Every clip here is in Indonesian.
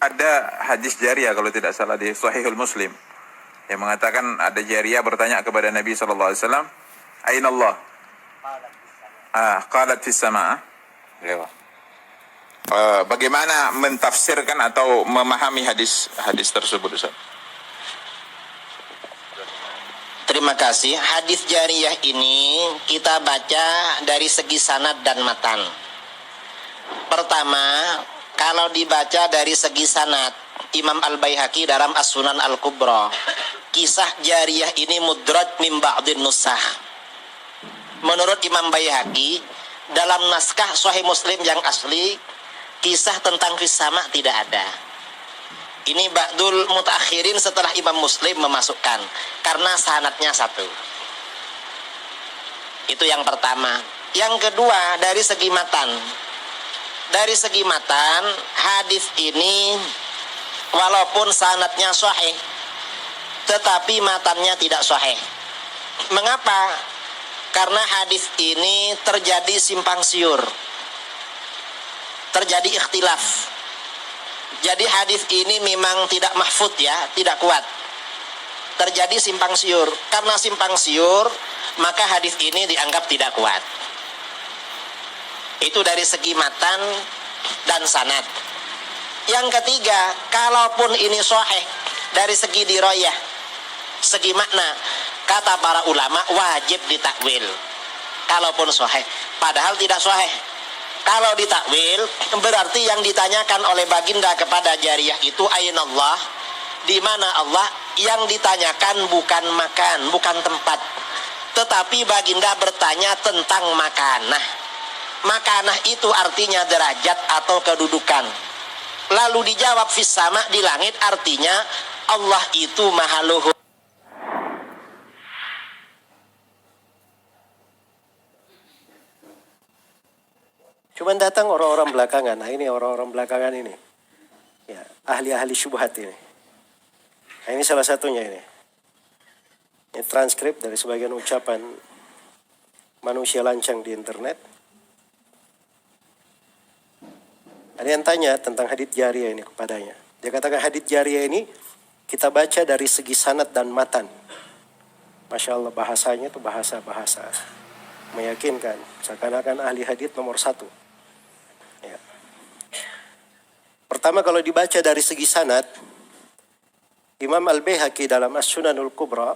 Ada hadis jariyah kalau tidak salah di Sahihul Muslim yang mengatakan ada jariyah bertanya kepada Nabi SAW, Aina Allah? Qalat fis sama'. Bagaimana mentafsirkan atau memahami hadis tersebut, Ustaz? Terima kasih. Hadis jariyah ini kita baca dari segi sanad dan matan. Pertama, kalau dibaca dari segi sanad, Imam Al-Baihaqi dalam As-Sunan Al-Kubra, kisah jariyah ini mudraj min ba'dhin nusah. Menurut Imam Baihaqi, dalam naskah Sahih Muslim yang asli, kisah tentang Fis-Sama tidak ada. Ini ba'dul mutaakhirin setelah Imam Muslim memasukkan, karena sanadnya satu. Itu yang pertama. Yang kedua, dari segi matan. Dari segi matan, hadis ini walaupun sanadnya sahih, tetapi matannya tidak sahih. Mengapa? Karena hadis ini terjadi simpang siur, terjadi ikhtilaf. Jadi hadis ini memang tidak mahfud ya, tidak kuat. Terjadi simpang siur. Karena simpang siur, maka hadis ini dianggap tidak kuat. Itu dari segi matan dan sanad. Yang ketiga, kalaupun ini sahih dari segi dirayah, segi makna, kata para ulama wajib ditakwil. Kalaupun sahih, padahal tidak sahih. Kalau ditakwil, berarti yang ditanyakan oleh baginda kepada jariyah itu aina Allah, di mana Allah. Yang ditanyakan bukan makan, bukan tempat, tetapi baginda bertanya tentang makanah. Makanah itu artinya derajat atau kedudukan. Lalu dijawab fis sama, di langit, artinya Allah itu maha luhur. Cuman datang orang-orang belakangan. Nah ini orang-orang belakangan ini, ya, ahli-ahli syubhat ini. Nah, ini salah satunya ini. Ini transkrip dari sebagian ucapan manusia lancang di internet. Ada yang tanya tentang hadits jariyah ini kepadanya. Dia katakan hadits jariyah ini kita baca dari segi sanad dan matan. Masya Allah, bahasanya itu bahasa-bahasa meyakinkan. Seakan-akan ahli hadits nomor 1. Ya. Pertama, kalau dibaca dari segi sanad, Imam Al-Baihaqi dalam As-Sunanul Kubra,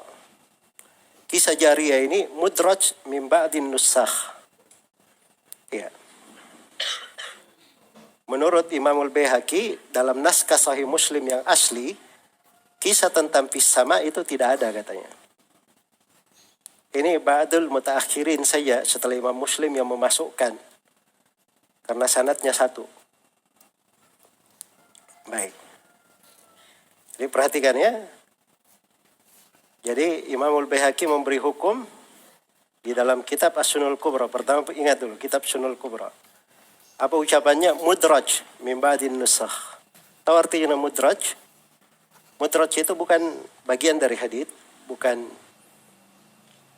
kisah jariyah ini mudraj min ba'din nusakh. Ya. Menurut Imam Al-Baihaqi dalam naskah Sahih Muslim yang asli, kisah tentang Fis-Sama itu tidak ada katanya. Ini ba'dul mutaakhirin saja setelah Imam Muslim yang memasukkan, karena sanadnya satu. Baik. Jadi perhatikan ya. Jadi Imam Al-Baihaqi memberi hukum di dalam kitab As-Sunanul Kubra. Pertama ingat dulu kitab Sunanul Kubra. Apa ucapannya? Mudraj min ba'din nusakh. Tahu artinya mudraj? Mudraj itu bukan bagian dari hadits, bukan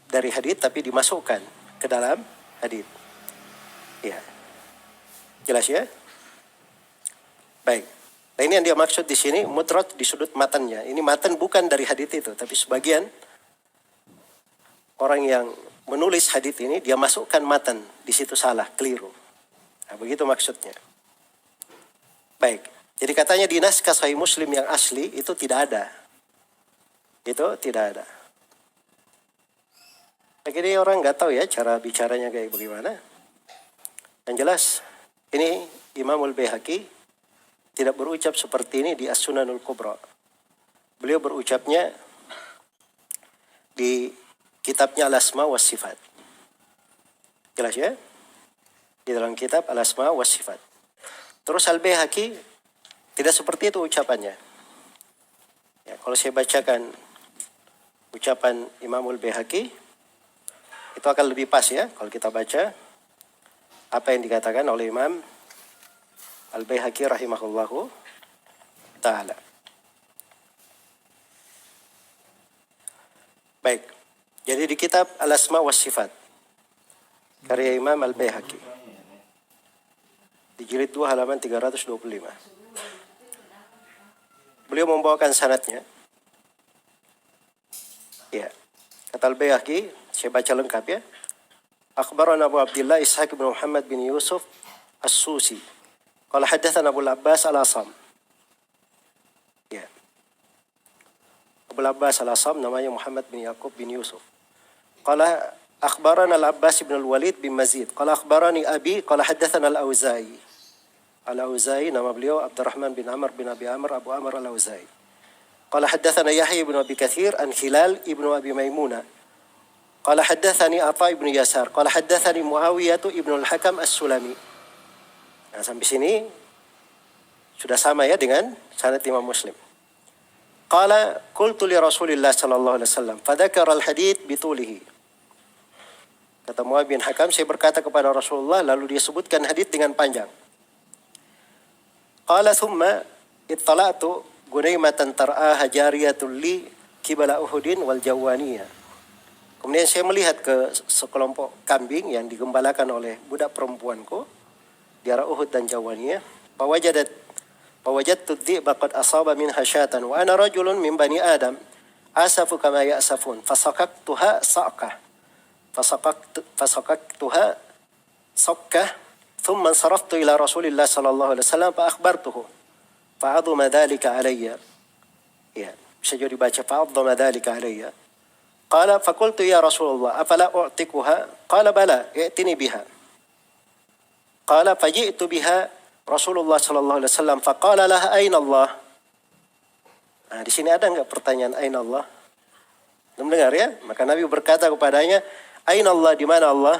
dari hadits tapi dimasukkan ke dalam hadits. Ya. Jelas ya? Baik. Nah, ini yang dia maksud di sini mudraj di sudut matannya. Ini matan bukan dari hadits itu, tapi sebagian orang yang menulis hadits ini dia masukkan matan, di situ salah, keliru. Nah, begitu maksudnya. Baik. Jadi katanya di naskah Sahih Muslim yang asli itu tidak ada. Itu tidak ada. Jadi orang nggak tahu ya cara bicaranya kayak bagaimana. Yang jelas ini Imam Al-Baihaqi tidak berucap seperti ini di As-Sunanul Kubra. Beliau berucapnya di kitabnya Al-Asma wa Sifat. Jelas ya? Di dalam kitab Al-Asma wa Sifat. Terus Al-Baihaqi tidak seperti itu ucapannya. Ya, kalau saya bacakan ucapan Imam Al-Baihaqi, itu akan lebih pas ya kalau kita baca apa yang dikatakan oleh Imam Al-Baihaqi rahimahullahu ta'ala. Baik. Jadi di kitab Al-Asma wa Sifat karya Imam Al-Baihaqi di jilid 2 halaman 325. beliau membawakan sanadnya. Ya. Kata Al-Baihaqi, saya baca lengkap ya. Akhbarana Abu Abdullah Ishaq bin Muhammad bin Yusuf As-Susi. Qala haddatsana Abu Al-Abbas Al-Asam. Ya. Abu Al-Abbas Al-Asam namanya Muhammad bin Yaqub bin Yusuf. Qala akhbarana Al-Abbas bin Al-Walid bin Mazid. Qala akhbarani Abi, qala haddatsana Al-Auza'i. Al-Auza'i nama beliau Abdurrahman bin Amr bin Abi Amr Abu Amr Al-Auza'i. Qala haddatsana Yahya bin Abi Katsir an Hilal ibn Abi Maimunah. Qala haddatsani Atha ibn Yasar. Qala haddatsani Muawiyah ibn Al-Hakam As-Sulami. Nah, sampai sini sudah sama ya dengan sanad Imam Muslim. Qala qultu li Rasulillah sallallahu alaihi wasallam fadzakara al-hadits bitulihi. Kata Muawiyah bin Hakam, saya berkata kepada Rasulullah lalu dia sebutkan hadits dengan panjang. Qala thumma ittala'tu gunaimatan tar'aha jariyatul li kibala Uhudin wal Jawaniyah. Kemudian saya melihat ke sekelompok kambing yang digembalakan oleh budak perempuanku di arah Uhud dan Jawaniyah. Fawajadtu dhi'ba qad asaba minha syatan wa ana rajulun min bani Adam asafu kama ya'safun fasaqaqtuha saqah fasaqaqtuha saqqah thumma saraftu ila Rasulillah sallallahu alaihi wasallam fa akhbartuhu fa'adhama dhalika alayya. Ya, bisa jadi baca fa'adhama dhalika alayya. Qala faqultu ya Rasulullah afala u'tikuha? Qala bala i'tini biha. Qala faji'tu biha Rasulullah sallallahu alaihi wasallam faqala laha aina Allah? Nah, di sini ada enggak pertanyaan aina Allah? Mendengar ya? Maka Nabi berkata kepadanya, aina Allah, di mana Allah?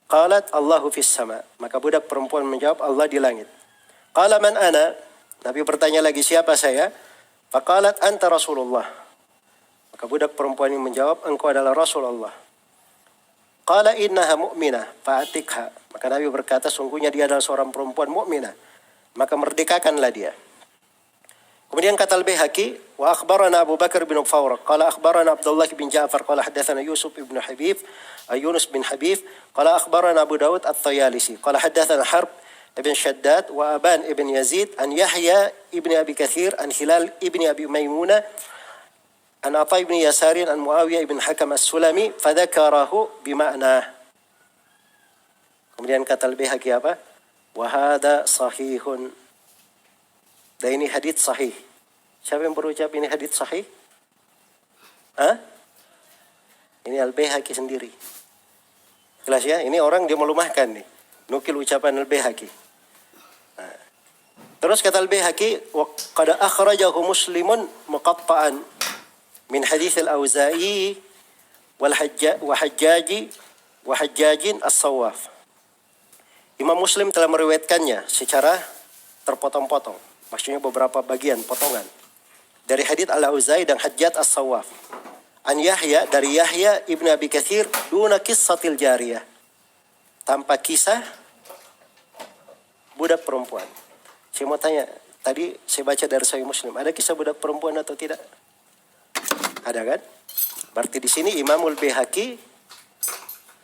Qalat Allahu fis sama. Maka budak perempuan menjawab, Allah di langit. Qala man ana? Nabi bertanya lagi, siapa saya? Faqalat anta Rasulullah. Maka budak perempuan ini menjawab, engkau adalah Rasulullah. Qala innaha mu'minah fa'atikha. Maka Nabi berkata, sungguhnya dia adalah seorang perempuan mukminah, maka merdekakanlah dia. Kemudian kata Al-Baihaqi, wa akhbarana Abu Bakar bin Fawraq, qala akhbarana Abdullah bin Ja'far, qala hadatsana Yusuf ibn Habib, Yunus bin Habib, qala akhbarana Abu Dawud At-Tayalisi, qala hadatsana Harb ibn Shaddad wa Aban ibn Yazid an Yahya ibn Abi Katsir an Hilal ibn Abi Maimunah an Atha ibn Yasarin an Muawiyah ibn Hakam As-Sulami fadzakarahu bima'na. Kemudian kata Al-Baihaqi apa? Wa hadza sahihun. Dan ini hadits sahih. Siapa yang berucap ini hadits sahih? Hah? Ini Al-Baihaqi sendiri. Jelas ya? Ini orang dia melumahkan nih. Nukil ucapan Al-Baihaqi. Nah. Terus kata Al-Baihaqi, wa qad akhrajahu Muslimun muqatta'an min hadits Al-Auza'i wal Hajjajin As-Sawwaf. Imam Muslim telah meriwayatkannya secara terpotong-potong. Maksudnya beberapa bagian, potongan. Dari hadits Al-Auza'i dan Hajjaj As-Sawwaf. An Yahya, dari Yahya ibn Abi Katsir, duna qissatil jariyah. Tanpa kisah budak perempuan. Saya mau tanya, tadi saya baca dari Sahih Muslim, ada kisah budak perempuan atau tidak? Ada kan? Berarti di sini Imamul Baihaqi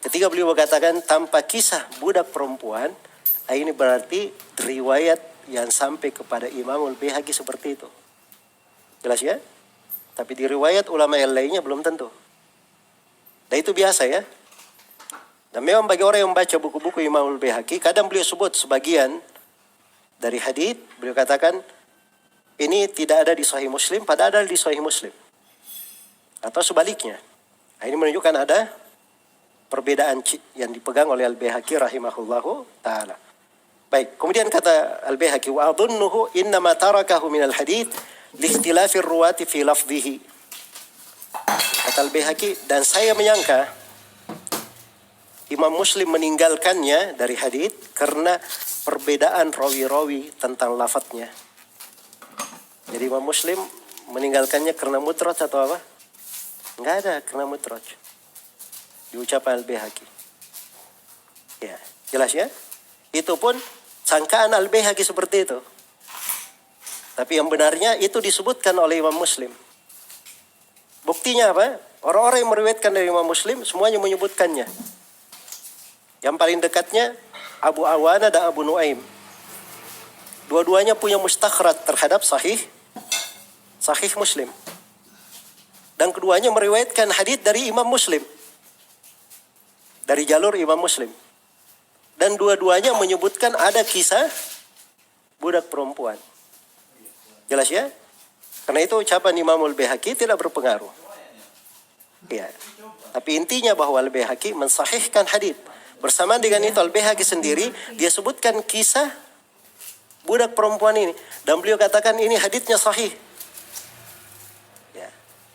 ketika beliau mengatakan tanpa kisah budak perempuan, ini berarti riwayat yang sampai kepada Imamul Baihaqi seperti itu. Jelas ya? Tapi di riwayat ulama yang lainnya belum tentu. Dan itu biasa ya. Dan memang bagi orang yang membaca buku-buku Imamul Baihaqi, kadang beliau sebut sebagian dari hadits, beliau katakan ini tidak ada di Sahih Muslim, padahal ada di Sahih Muslim. Atau sebaliknya. Nah, ini menunjukkan ada perbedaan yang dipegang oleh Al-Baihaqi rahimahullahu ta'ala. Baik, kemudian kata Al-Baihaqi, wa adunnuhu innama tarakahu minal hadith liikhtilafir ruwati fi lafdhihi. Kata Al-Baihaqi, dan saya menyangka Imam Muslim meninggalkannya dari hadith karena perbedaan rawi-rawi tentang lafadznya. Jadi Imam Muslim meninggalkannya karena mudraj atau apa? Enggak ada karena mudraj. Diucapkan Al-Baihaqi. Ya, jelas ya? Itu pun sangkaan Al-Baihaqi seperti itu. Tapi yang benarnya itu disebutkan oleh Imam Muslim. Buktinya apa? Orang-orang yang meriwayatkan dari Imam Muslim semuanya menyebutkannya. Yang paling dekatnya Abu Awana dan Abu Nuaim. Dua-duanya punya mustakhraj terhadap Sahih Sahih Muslim. Dan keduanya meriwayatkan hadis dari Imam Muslim. Dari jalur Imam Muslim. Dan dua-duanya menyebutkan ada kisah budak perempuan. Jelas ya? Karena itu ucapan Imamul Baihaqi tidak berpengaruh. Ya. Tapi intinya bahwa Al-Baihaqi mensahihkan hadis. Bersamaan dengan itu Al-Baihaqi sendiri dia sebutkan kisah budak perempuan ini dan beliau katakan ini hadisnya sahih. Ya.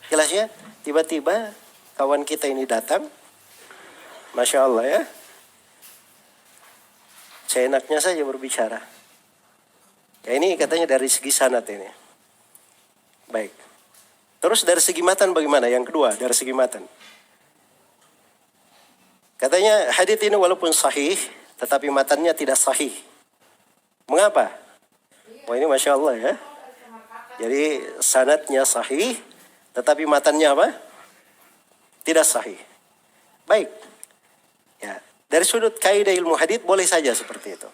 Jelas ya? Tiba-tiba kawan kita ini datang. Masya Allah ya. Seenaknya saja berbicara. Ya ini katanya dari segi sanad ini. Baik. Terus dari segi matan bagaimana? Yang kedua dari segi matan. Katanya hadis ini walaupun sahih, tetapi matannya tidak sahih. Mengapa? Wah ini Masya Allah ya. Jadi sanadnya sahih, tetapi matannya apa? Tidak sahih. Baik. Ya, dari sudut kaidah ilmu hadis boleh saja seperti itu.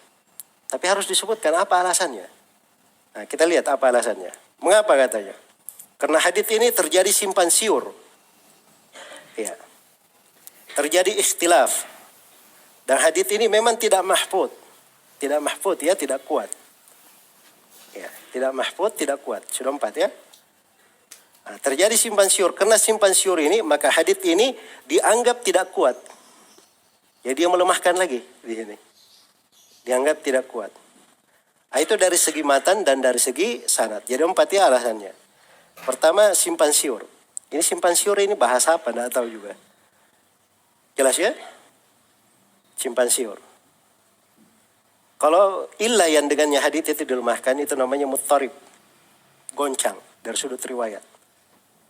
Tapi harus disebutkan apa alasannya. Nah, kita lihat apa alasannya. Mengapa katanya? Karena hadis ini terjadi simpan siur. Ya. Terjadi ikhtilaf. Dan hadis ini memang tidak mahfud. Tidak mahfud ya, tidak kuat. Ya, tidak mahfud, tidak kuat. Sudah 4 ya. Nah, terjadi simpan siur. Karena simpan siur ini, maka hadis ini dianggap tidak kuat. Ya dia melemahkan lagi di sini. Dianggap tidak kuat. Nah, itu dari segi matan dan dari segi sanad. Jadi 4 ya alasannya. Pertama simpan siur. Ini simpan siur ini bahasa apa? Tidak tahu juga. Jelas ya? Simpan siur. Kalau illah yang dengannya hadits itu dilemahkan itu namanya muttarib. Goncang dari sudut riwayat.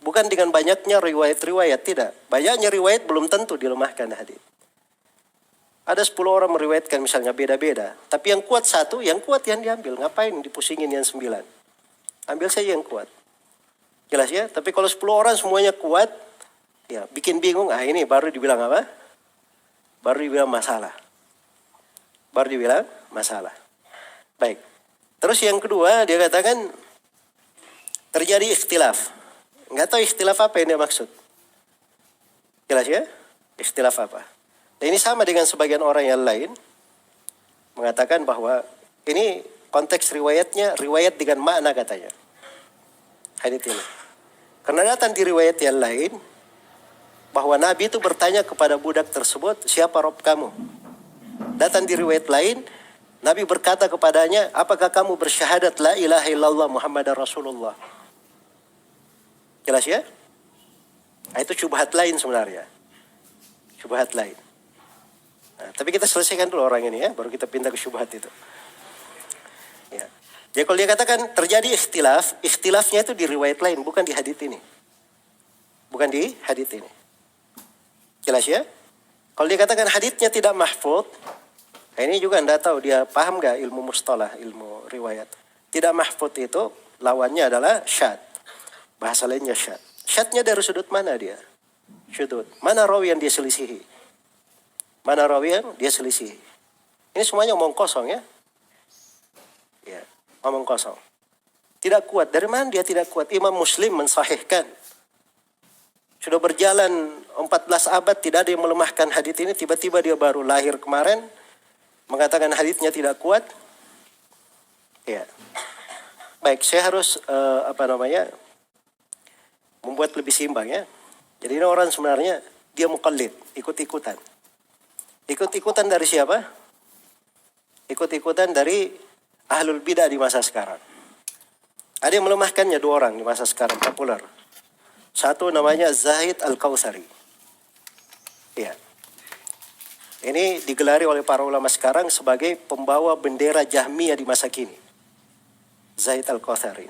Bukan dengan banyaknya riwayat-riwayat, tidak. Banyaknya riwayat belum tentu dilemahkan hadits. Ada 10 orang meriwayatkan misalnya beda-beda. Tapi yang kuat satu, yang kuat yang diambil. Ngapain dipusingin yang 9? Ambil saja yang kuat. Jelas ya? Tapi kalau 10 orang semuanya kuat, ya bikin bingung. Ah ini baru dibilang apa? Baru dibilang masalah. Baru dibilang masalah. Baik. Terus yang kedua dia katakan terjadi ikhtilaf. Nggak tahu ikhtilaf apa yang dia maksud. Jelas ya? Ikhtilaf apa? Dan ini sama dengan sebagian orang yang lain mengatakan bahwa ini konteks riwayatnya riwayat dengan makna katanya. Hadits ini. Karena datang di riwayat yang lain bahwa Nabi itu bertanya kepada budak tersebut, siapa Rob kamu? Datang di riwayat lain, Nabi berkata kepadanya, apakah kamu bersyahadat la ilaha illallah Muhammadar Rasulullah? Jelas ya? Nah, itu syubhat lain sebenarnya. Syubhat lain. Nah, tapi kita selesaikan dulu orang ini ya, baru kita pindah ke syubhat itu. Ya. Jadi kalau dia katakan terjadi ikhtilaf, ikhtilafnya itu di riwayat lain, bukan di hadits ini. Bukan di hadits ini. Jelas ya? Kalau dia katakan haditsnya tidak mahfud, nah ini juga anda tahu dia paham gak ilmu mustalah, ilmu riwayat. Tidak mahfud itu lawannya adalah syad. Bahasa lainnya syad. Syadnya dari sudut mana dia? Syudud. Mana rawi yang dia selisihi? Mana rawi yang dia selisih. Ini semuanya omong kosong ya. Ya, omong kosong. Tidak kuat. Dari mana dia tidak kuat? Imam Muslim mensahihkan. Sudah berjalan 14 abad tidak ada yang melemahkan hadits ini. Tiba-tiba dia baru lahir kemarin mengatakan haditsnya tidak kuat. Ya. Baik, saya harus membuat lebih seimbang ya. Jadi ini orang sebenarnya dia muqallid, ikut-ikutan. Ikut-ikutan dari siapa? Ikut-ikutan dari ahlul bidah di masa sekarang. Ada yang melemahkannya 2 orang di masa sekarang populer. Satu namanya Zahid Al-Kautsari. Ya. Ini digelari oleh para ulama sekarang sebagai pembawa bendera Jahmiyah di masa kini. Zahid Al-Kautsari.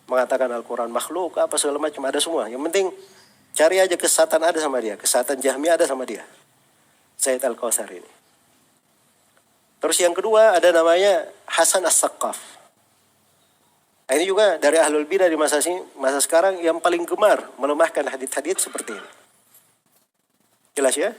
Mengatakan Al-Quran makhluk, apa segala macam, ada semua. Yang penting cari aja kesesatan ada sama dia. Kesesatan Jahmiyah ada sama dia. Zahid Al-Kautsari ini. Terus yang kedua ada namanya Hasan As-Saqqaf. Nah, ini juga dari ahlul bidah di masa sekarang yang paling gemar melemahkan hadits-hadits seperti ini. Jelas ya?